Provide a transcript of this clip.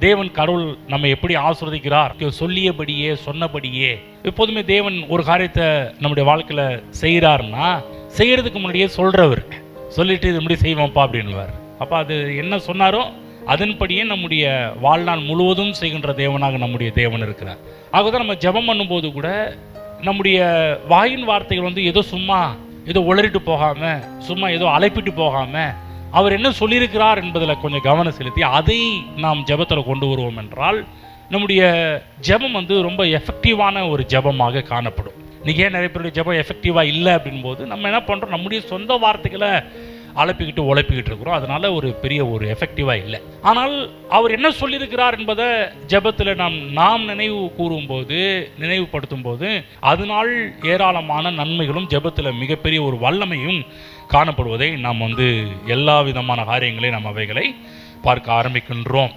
தேவன் கடவுள் நம்ம எப்படி ஆசீர்வதிக்கிறார், சொல்லியபடியே சொன்னபடியே. எப்போதுமே தேவன் ஒரு காரியத்தை நம்முடைய வாழ்க்கையில செய்கிறாருன்னா செய்யறதுக்கு முன்னாடியே சொல்றவர், சொல்லிட்டு இது முடி செய்வோம்ப்பா அப்படின்வார். அப்ப அது என்ன சொன்னாரோ அதன்படியே நம்முடைய வாழ்நாள் முழுவதும் செய்கின்ற தேவனாக நம்முடைய தேவன் இருக்கிறார். ஆகதான் நம்ம ஜெபம் பண்ணும்போது கூட நம்முடைய வாயின் வார்த்தைகள் ஏதோ சும்மா ஏதோ உளறிட்டு போகாம, சும்மா ஏதோ அழைப்பிட்டு போகாம, அவர் என்ன சொல்லியிருக்கிறார் என்பதில் கொஞ்சம் கவனம் செலுத்தி அதை நாம் ஜெபத்தில் கொண்டு வருவோம் என்றால் நம்முடைய ஜெபம் ரொம்ப எஃபெக்டிவான ஒரு ஜெபமாக காணப்படும். இன்றைக்கி ஏன் நிறைய பேருடைய ஜெபம் எஃபெக்டிவாக இல்லை அப்படின்போது நம்ம என்ன பண்ணுறோம், நம்முடைய சொந்த வார்த்தைகளை அழைப்பிக்கிட்டு உழைப்பிக்கிட்டு இருக்கிறோம். அதனால ஒரு பெரிய ஒரு எஃபெக்டிவாக இல்லை. ஆனால் அவர் என்ன சொல்லியிருக்கிறார் என்பதை ஜெபத்தில் நாம் நினைவு கூறும்போது, நினைவுபடுத்தும் போது அதனால் ஏராளமான நன்மைகளும் ஜெபத்தில் மிகப்பெரிய ஒரு வல்லமையும் காணப்படுவதை நாம் எல்லா விதமான காரியங்களையும் நாம் அவைகளை பார்க்க ஆரம்பிக்கின்றோம்.